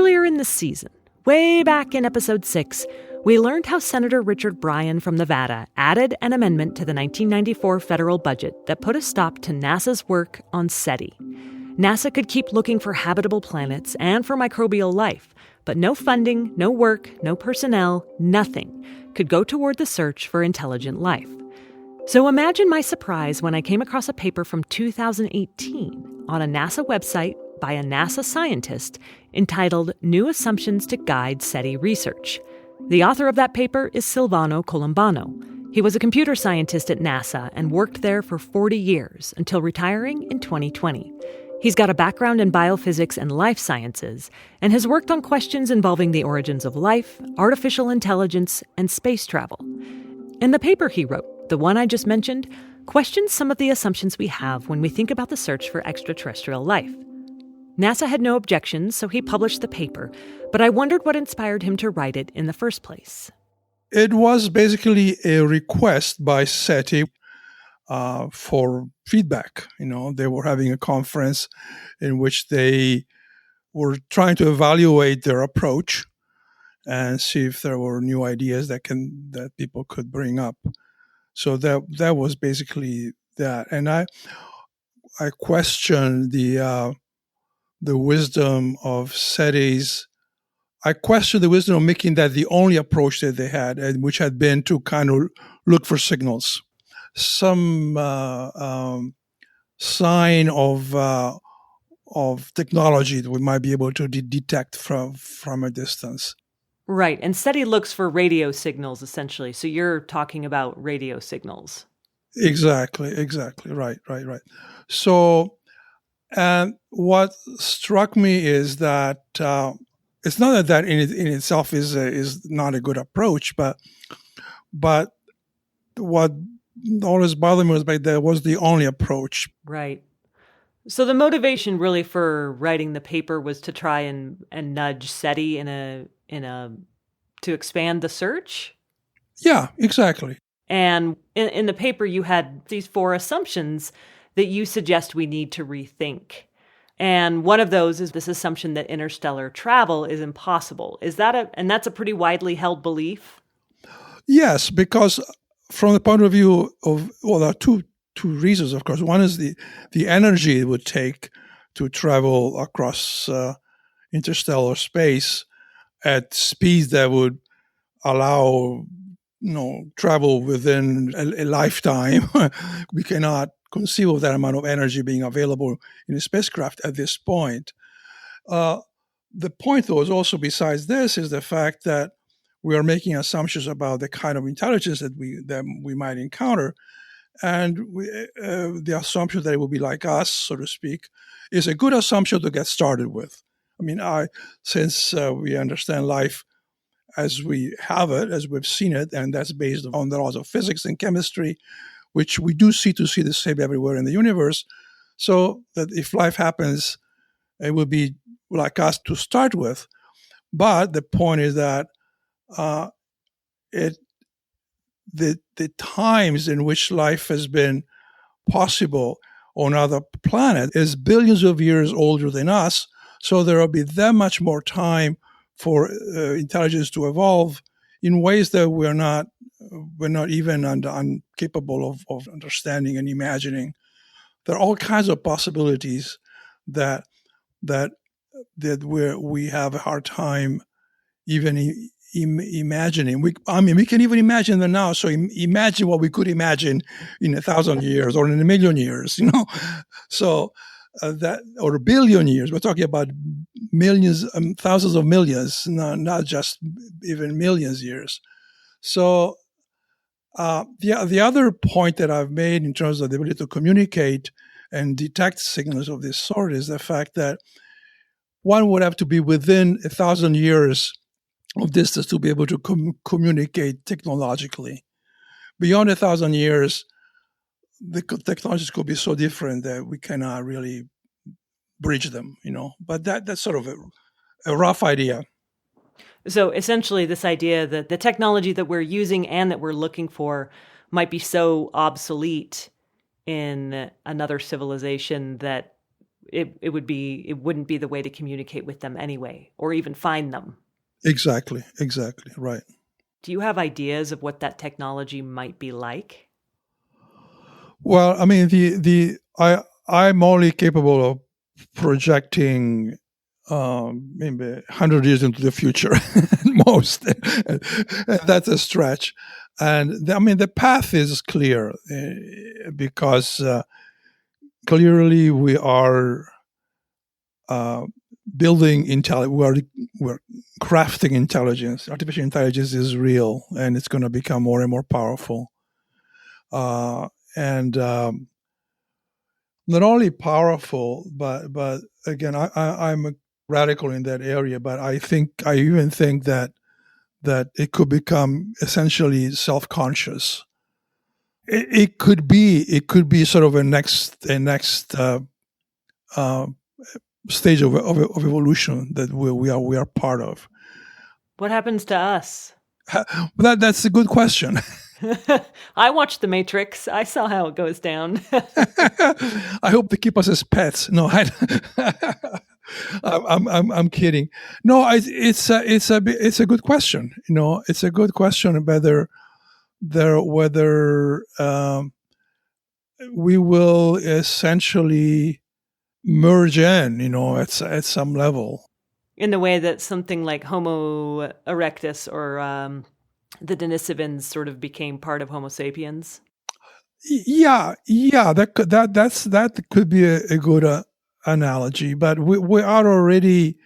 Earlier in the season, way back in episode 6, we learned how Senator Richard Bryan from Nevada added an amendment to the 1994 federal budget that put a stop to NASA's work on SETI. NASA could keep looking for habitable planets and for microbial life, but no funding, no work, no personnel, nothing could go toward the search for intelligent life. So imagine my surprise when I came across a paper from 2018 on a NASA website by a NASA scientist entitled New Assumptions to Guide SETI Research. The author of that paper is Silvano Colombano. He was a computer scientist at NASA and worked there for 40 years until retiring in 2020. He's got a background in biophysics and life sciences and has worked on questions involving the origins of life, artificial intelligence, and space travel. In the paper he wrote, the one I just mentioned, questions some of the assumptions we have when we think about the search for extraterrestrial life. NASA had no objections, so he published the paper, but I wondered what inspired him to write it in the first place. It was basically a request by SETI for feedback. They were having a conference in which they were trying to evaluate their approach and see if there were new ideas that people could bring up. So that was basically that. And I questioned the wisdom of SETI's. I questioned the wisdom of making that the only approach that they had, and which had been to kind of look for signals, some sign of technology that we might be able to detect from a distance. Right, and SETI looks for radio signals, essentially. So you're talking about radio signals. Exactly, right. So, and what struck me is that it's not that in itself is not a good approach, but what always bothered me was that was the only approach. Right. So the motivation really for writing the paper was to try and nudge SETI to expand the search? Yeah, exactly. And in the paper, you had these 4 assumptions that you suggest we need to rethink. And one of those is this assumption that interstellar travel is impossible. And that's a pretty widely held belief? Yes, because from the point of view of, there are two reasons, of course. One is the energy it would take to travel across interstellar space at speeds that would allow travel within a lifetime. We cannot conceive of that amount of energy being available in a spacecraft at this point. The point, though, is also, besides this, is the fact that we are making assumptions about the kind of intelligence that we might encounter, and the assumption that it will be like us, so to speak, is a good assumption to get started with. I mean, since we understand life as we have it, as we've seen it, and that's based on the laws of physics and chemistry, which we do see the same everywhere in the universe, so that if life happens, it will be like us to start with. But the point is that the times in which life has been possible on other planets is billions of years older than us, so there will be that much more time for intelligence to evolve in ways that we're not even incapable of understanding and imagining. There are all kinds of possibilities that we have a hard time even imagining. We can even imagine them now. So imagine what we could imagine in 1,000 years or in 1,000,000 years. So that, or 1,000,000,000 years. We're talking about millions, thousands of millions, not just even millions years. So the other point that I've made in terms of the ability to communicate and detect signals of this sort is the fact that one would have to be within 1,000 years of distance to be able to communicate technologically. Beyond 1,000 years, the technologies could be so different that we cannot really bridge them, But that's sort of a rough idea. So essentially this idea that the technology that we're using and that we're looking for might be so obsolete in another civilization that it wouldn't be the way to communicate with them anyway, or even find them. Exactly, right. Do you have ideas of what that technology might be like? Well, I mean, I'm only capable of projecting maybe 100 years into the future, most. And that's a stretch. And the path is clear because clearly we are building intelligence. We're crafting intelligence. Artificial intelligence is real, and it's going to become more and more powerful. And not only powerful, but again, I'm a radical in that area. But I even think that it could become essentially self-conscious. It could be sort of a next stage of evolution that we are part of. What happens to us? That's a good question. I watched The Matrix. I saw how it goes down. I hope they keep us as pets. No, I'm kidding. No, it's a good question. It's a good question whether we will essentially merge in, at some level. In the way that something like Homo erectus or the Denisovans sort of became part of Homo sapiens. Yeah, that could be a good analogy. But we are already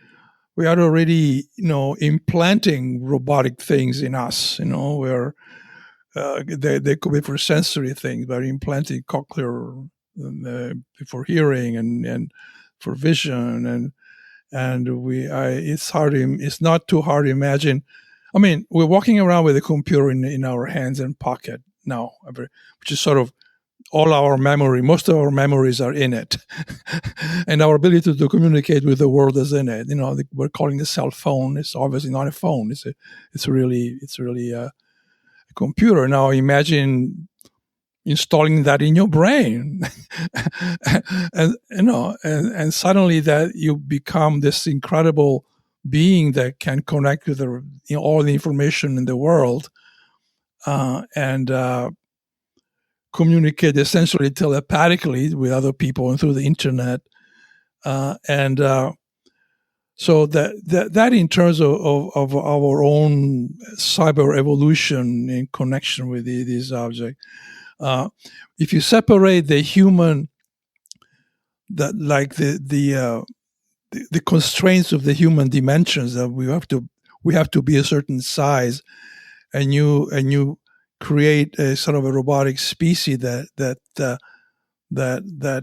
implanting robotic things in us. Where they could be for sensory things, but implanting cochlear for hearing and for vision it's not too hard to imagine. I mean, we're walking around with a computer in our hands and pocket now, which is sort of all our memory. Most of our memories are in it, and our ability to communicate with the world is in it. We're calling a cell phone. It's obviously not a phone. It's really a computer. Now imagine installing that in your brain, and suddenly that you become this incredible being that can connect with all the information in the world and communicate essentially telepathically with other people and through the internet, so that in terms of our own cyber evolution in connection with these objects. If you separate the human, the constraints of the human dimensions, that we have to be a certain size, and you create a sort of a robotic species that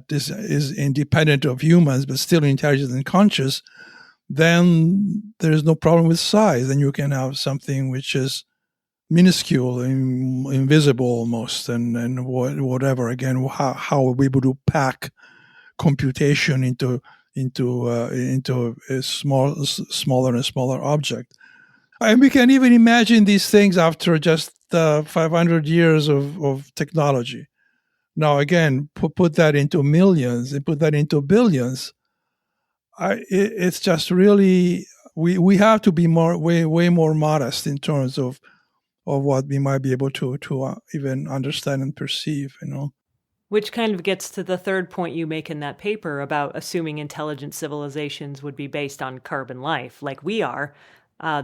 is independent of humans but still intelligent and conscious, then there is no problem with size. Then you can have something which is minuscule, invisible almost, and whatever. Again, how are we able to pack computation into a smaller and smaller object? And we can even imagine these things after just 500 years of technology. Now, again, put that into millions and put that into billions. It's just really we have to be way more modest in terms of what we might be able to even understand and perceive, Which kind of gets to the third point you make in that paper about assuming intelligent civilizations would be based on carbon life, like we are.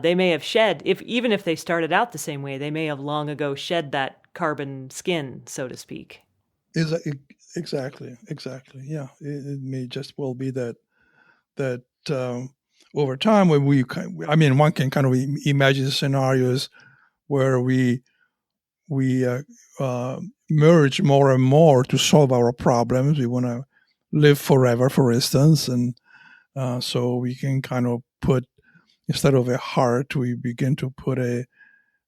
They may have shed, even if they started out the same way, they may have long ago shed that carbon skin, so to speak. Exactly. Yeah, it may just well be that over time, when one can kind of imagine scenarios where we merge more and more to solve our problems. We want to live forever, for instance, and so we can kind of put, instead of a heart, we begin to put a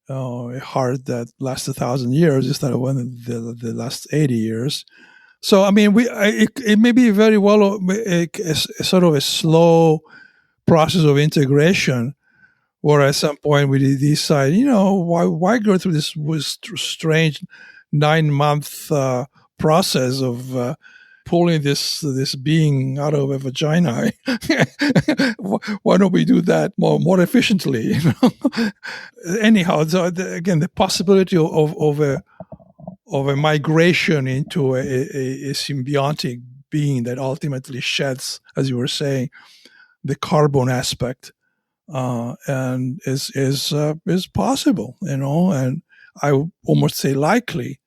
heart that lasts 1,000 years instead of one the last 80 years. So it may be very well a sort of a slow process of integration, or at some point we decide, why go through this strange 9-month process of pulling this being out of a vagina. Why don't we do that more efficiently? Anyhow, again, the possibility of a migration into a symbiotic being that ultimately sheds, as you were saying, the carbon aspect, and is possible, and I would almost say likely,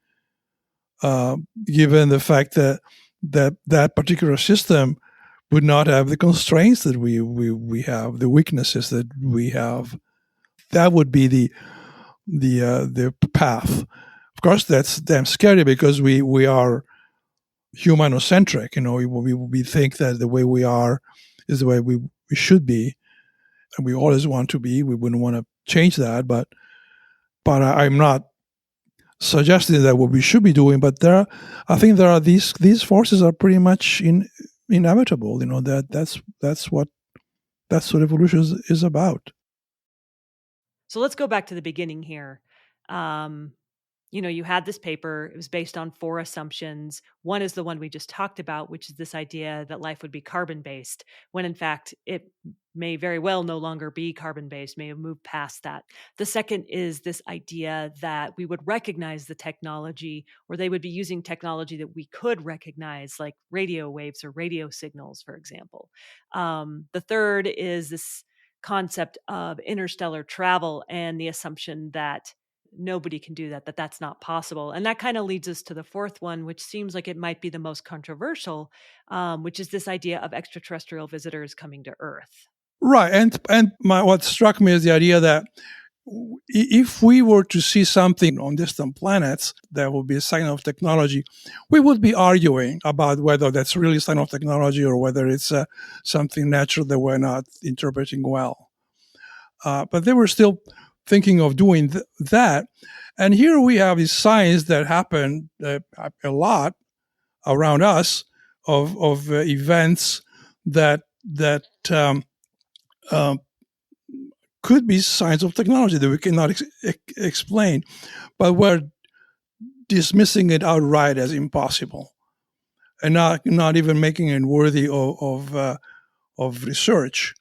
given the fact that particular system would not have the constraints that we have, the weaknesses that we have. That would be the path. Of course, that's damn scary because we are humanocentric. We think that the way we are is the way we should be, and we always want to be. We wouldn't want to change that, but I'm not suggesting that what we should be doing. But I think there are these forces are pretty much inevitable. That's what evolution is about. So let's go back to the beginning here. You had this paper. It was based on 4 assumptions. One is the one we just talked about, which is this idea that life would be carbon-based, when in fact it may very well no longer be carbon-based, may have moved past that. The second is this idea that we would recognize the technology, or they would be using technology that we could recognize, like radio waves or radio signals, for example. The third is this concept of interstellar travel and the assumption that nobody can do that that's not possible. And that kind of leads us to the fourth one, which seems like it might be the most controversial, which is this idea of extraterrestrial visitors coming to Earth. Right. And what struck me is the idea that if we were to see something on distant planets that would be a sign of technology, we would be arguing about whether that's really a sign of technology or whether it's something natural that we're not interpreting well. But they were still thinking of doing that. And here we have these signs that happen a lot around us of events that could be signs of technology that we cannot explain, but we're dismissing it outright as impossible, and not even making it worthy of research.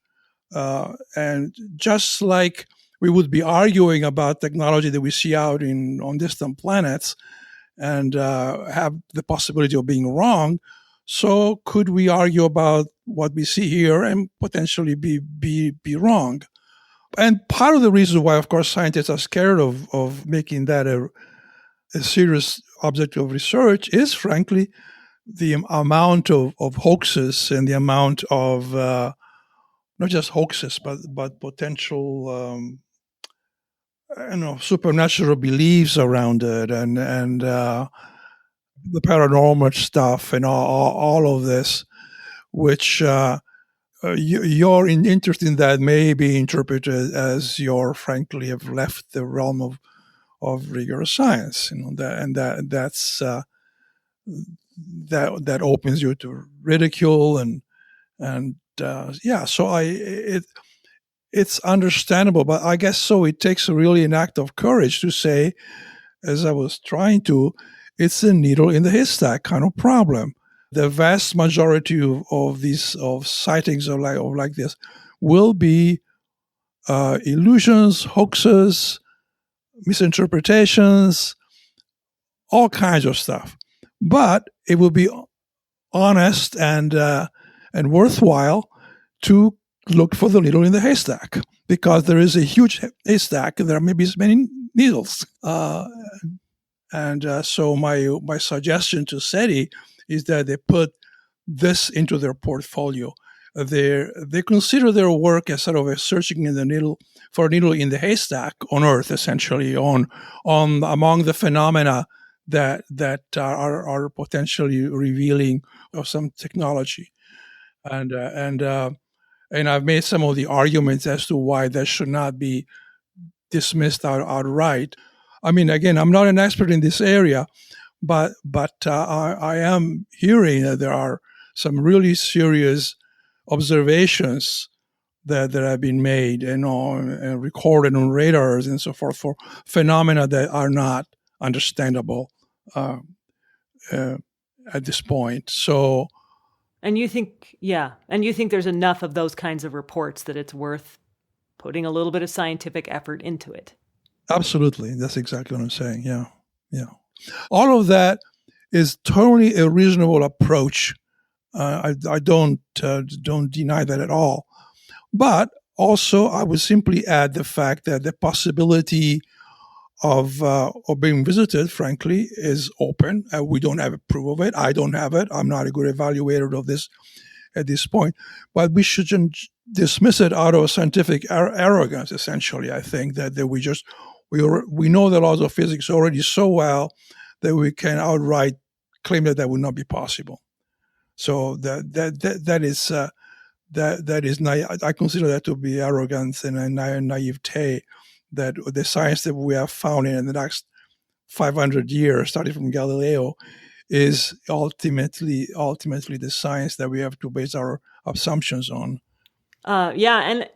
And just like we would be arguing about technology that we see out on distant planets and have the possibility of being wrong, so could we argue about what we see here and potentially be wrong? And part of the reason why, of course, scientists are scared of making that a serious object of research is, frankly, the amount of hoaxes and the amount of not just hoaxes, but potential supernatural beliefs around it, and the paranormal stuff and all of this, which your interest in that may be interpreted as you're frankly have left the realm of rigorous science, that's that opens you to ridicule and so it's understandable, but I guess so it takes really an act of courage to say, as I was trying to, it's a needle in the haystack kind of problem. The vast majority of these sightings of like this will be illusions, hoaxes, misinterpretations, all kinds of stuff. But it will be honest and worthwhile to look for the needle in the haystack, because there is a huge haystack and there may be many needles. So my suggestion to SETI is that they put this into their portfolio. They consider their work as sort of a searching in the needle for a needle in the haystack on Earth, essentially on among the phenomena that are potentially revealing of some technology, and I've made some of the arguments as to why that should not be dismissed outright. I mean, again, I'm not an expert in this area, but I am hearing that there are some really serious observations that have been made and recorded on radars and so forth for phenomena that are not understandable at this point. So, and you think there's enough of those kinds of reports that it's worth putting a little bit of scientific effort into it. Absolutely, that's exactly what I'm saying. Yeah. All of that is totally a reasonable approach. I don't deny that at all. But also, I would simply add the fact that the possibility of being visited, frankly, is open. We don't have a proof of it. I don't have it. I'm not a good evaluator of this at this point. But we shouldn't dismiss it out of scientific arrogance. Essentially, I think that we know the laws of physics already so well that we can outright claim that would not be possible. So that is I consider that to be arrogance and a naivete, that the science that we have found in the next 500 years, starting from Galileo, is ultimately the science that we have to base our assumptions on. And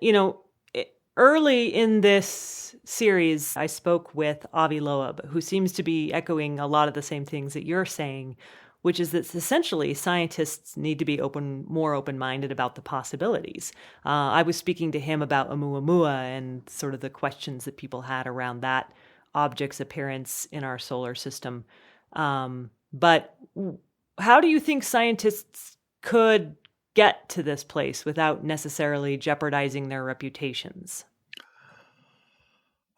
early in this series, I spoke with Avi Loeb, who seems to be echoing a lot of the same things that you're saying, which is that essentially scientists need to be more open-minded about the possibilities. I was speaking to him about Oumuamua and sort of the questions that people had around that object's appearance in our solar system. But how do you think scientists could get to this place without necessarily jeopardizing their reputations?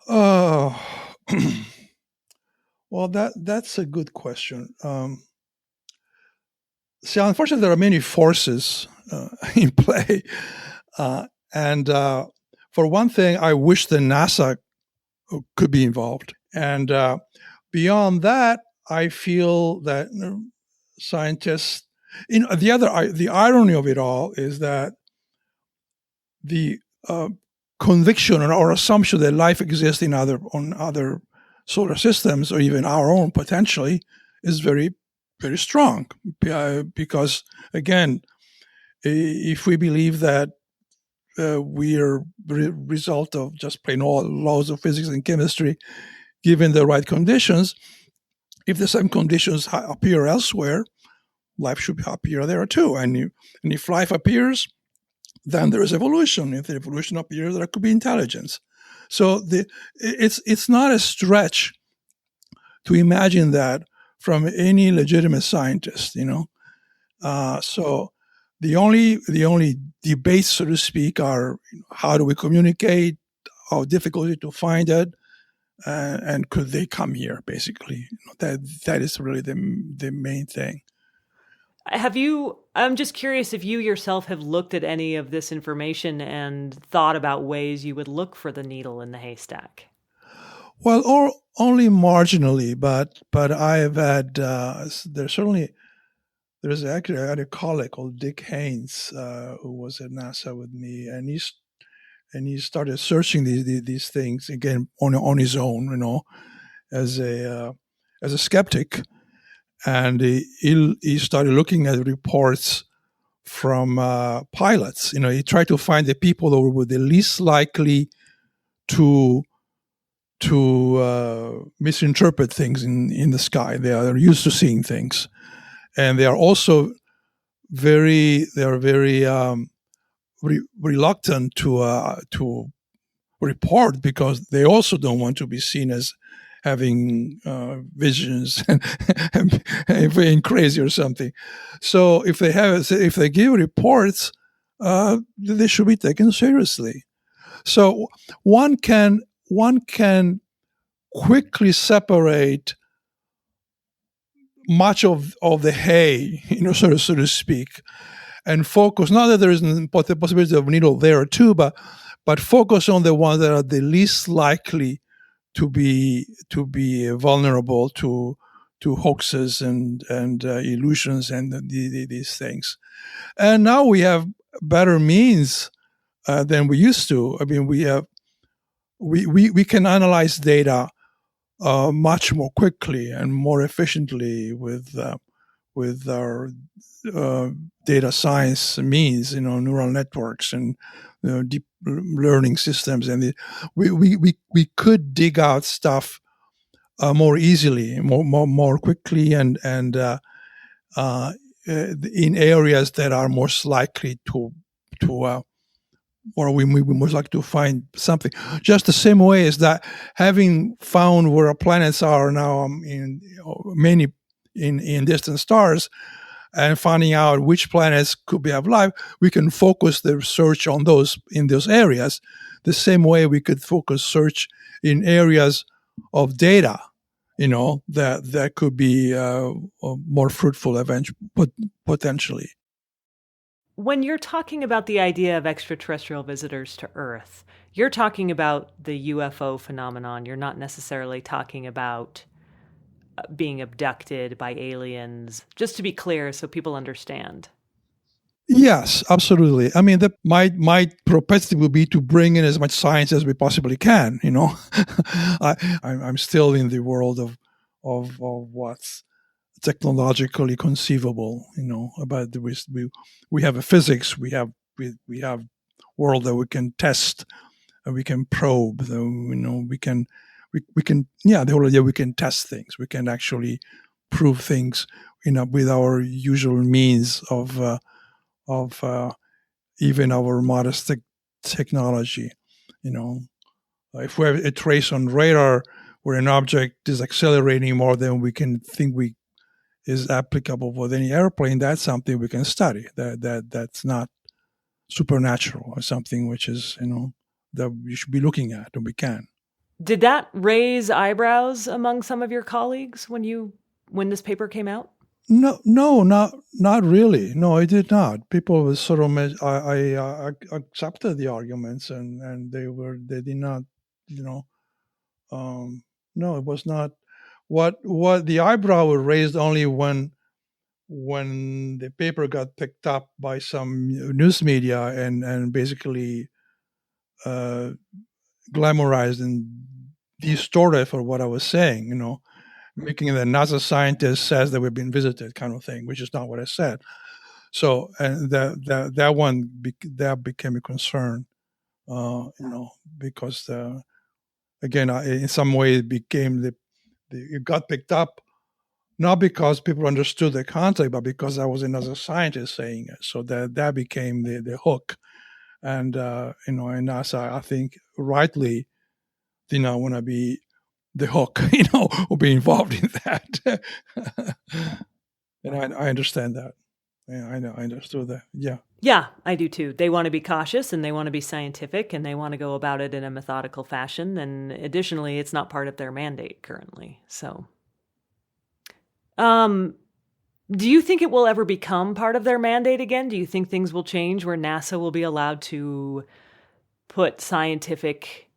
Well, that's a good question. See, unfortunately, there are many forces in play. And for one thing, I wish the NASA could be involved. And beyond that, I feel that scientists, the irony of it all is that the conviction or assumption that life exists on other solar systems, or even our own potentially, is very, very strong. Because again, if we believe that we are result of just plain old laws of physics and chemistry, given the right conditions, if the same conditions appear elsewhere, life should appear there too. And if life appears, then there is evolution. If the evolution appears, there could be intelligence. So it's not a stretch to imagine that from any legitimate scientist, So the only debates, so to speak, are how do we communicate, how difficult is it to find it, and could they come here? Basically, that is really the main thing. I'm just curious if you yourself have looked at any of this information and thought about ways you would look for the needle in the haystack. Well, or only marginally, but I have had there's actually, I had a colleague called Dick Haynes who was at NASA with me, and he started searching these things again on his own, as a skeptic. And he started looking at reports from pilots. He tried to find the people who were the least likely to misinterpret things in the sky. They are used to seeing things, and they are also very reluctant to report, because they also don't want to be seen as having visions and being crazy or something. So if they give reports, they should be taken seriously. So one can quickly separate much of the hay, so to speak, and focus. Not that there isn't the possibility of a needle there too, but focus on the ones that are the least likely to be vulnerable to hoaxes and illusions and these things. And now we have better means than we used to. I mean, we can analyze data much more quickly and more efficiently with our data science means, neural networks and deep learning systems, and we could dig out stuff more easily, more quickly, and in areas that are most likely to or we most likely to find something. Just the same way as that, having found where our planets are now in many in distant stars, and finding out which planets could be have life, we can focus the research on those in those areas. The same way we could focus search in areas of data, that could be more fruitful potentially. When you're talking about the idea of extraterrestrial visitors to Earth, you're talking about the UFO phenomenon. You're not necessarily talking about being abducted by aliens. Just to be clear, so people understand. Yes, absolutely. I mean, my propensity will be to bring in as much science as we possibly can. I'm still in the world of what's technologically conceivable. About we have a physics, we have world that we can test and we can probe. We can the whole idea we can test things. We can actually prove things, with our usual means of even our modest technology. If we have a trace on radar where an object is accelerating more than we can think is applicable with any airplane, that's something we can study. That's not supernatural or something which is that we should be looking at, and we can. Did that raise eyebrows among some of your colleagues when this paper came out? No, not really. No, it did not. People were sort of, I accepted the arguments, and they did not, no, it was not. What the eyebrow was raised only when the paper got picked up by some news media and basically glamorized and distorted for what I was saying, making the NASA scientist says that we've been visited kind of thing, which is not what I said. So, and that one that became a concern, because again, in some way it became it got picked up, not because people understood the concept, but because I was another scientist saying it. So that became the hook, and and NASA, I think, rightly did not want to be the hook, or be involved in that. And I understand that. Yeah, I know. I understood that. Yeah. Yeah, I do too. They want to be cautious and they want to be scientific and they want to go about it in a methodical fashion. And additionally, it's not part of their mandate currently. So, do you think it will ever become part of their mandate again? Do you think things will change where NASA will be allowed to put scientific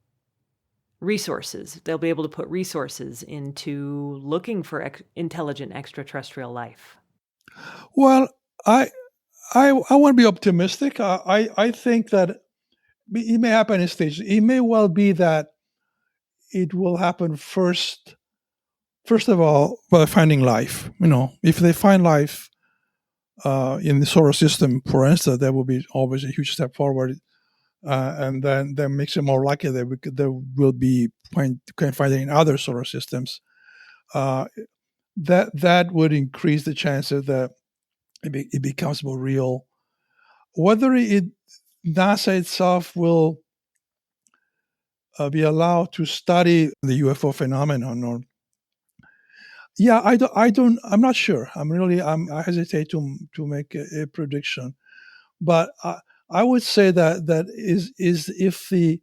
resources? They'll be able to put resources into looking for intelligent extraterrestrial life. Well, I want to be optimistic. I think that it may happen in stages. It may well be that it will happen first of all by finding life. If they find life in the solar system, for instance, that will be always a huge step forward. And then that makes it more likely that there will be can find it in other solar systems. That would increase the chances that it becomes more real. Whether NASA itself will be allowed to study the UFO phenomenon, or I'm not sure. I hesitate to make a prediction, but I would say that is if the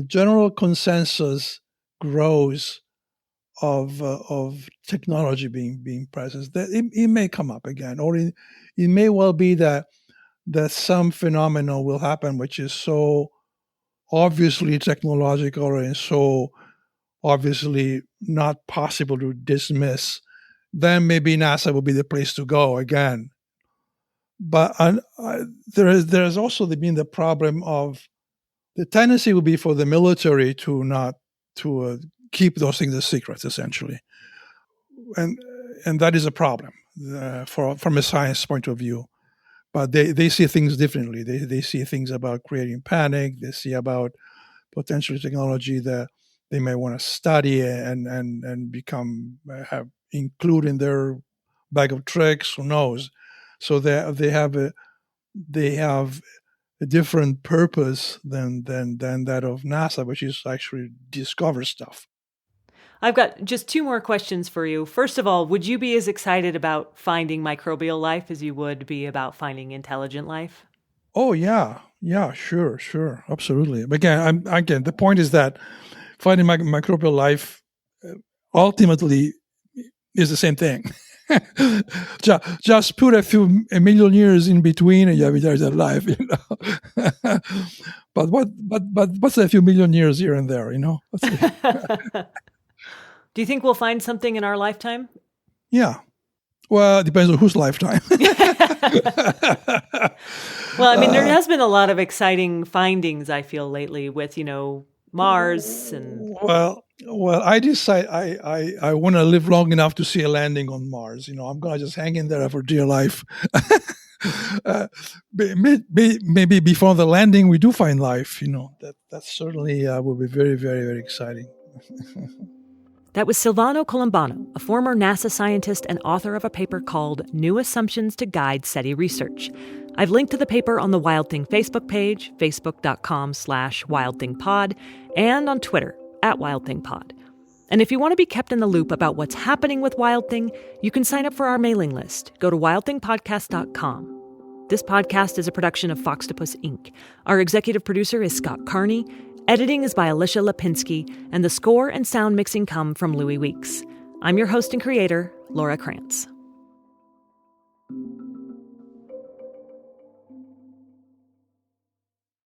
general consensus grows of technology being present, that it may come up again, or it may well be that some phenomenon will happen which is so obviously technological and so obviously not possible to dismiss, then maybe NASA will be the place to go again. But there has also been the problem of the tendency will be for the military to not to keep those things a secret, essentially, and that is a problem from a science point of view. But they see things differently. They see things about creating panic. They see about potential technology that they may want to study and become include in their bag of tricks, who knows? So they have a different purpose than that of NASA, which is actually discover stuff. I've got just 2 more questions for you. First of all, would you be as excited about finding microbial life as you would be about finding intelligent life? Oh yeah, sure, absolutely. But again, the point is that finding microbial life ultimately is the same thing. just put a million years in between, and you have intelligent life. But what's a few million years here and there? Do you think we'll find something in our lifetime? Yeah. Well, it depends on whose lifetime. Well, I mean, there has been a lot of exciting findings, I feel, lately with, Mars and... Well, I decide I want to live long enough to see a landing on Mars. I'm going to just hang in there for dear life. Maybe before the landing we do find life. That certainly will be very, very, very exciting. That was Silvano Colombano, a former NASA scientist and author of a paper called New Assumptions to Guide SETI Research. I've linked to the paper on the Wild Thing Facebook page, facebook.com/wildthingpod, and on Twitter, @wildthingpod. And if you want to be kept in the loop about what's happening with Wild Thing, you can sign up for our mailing list. Go to wildthingpodcast.com. This podcast is a production of Foxtopus Inc. Our executive producer is Scott Carney. Editing is by Alicia Lipinski, and the score and sound mixing come from Louis Weeks. I'm your host and creator, Laura Krantz.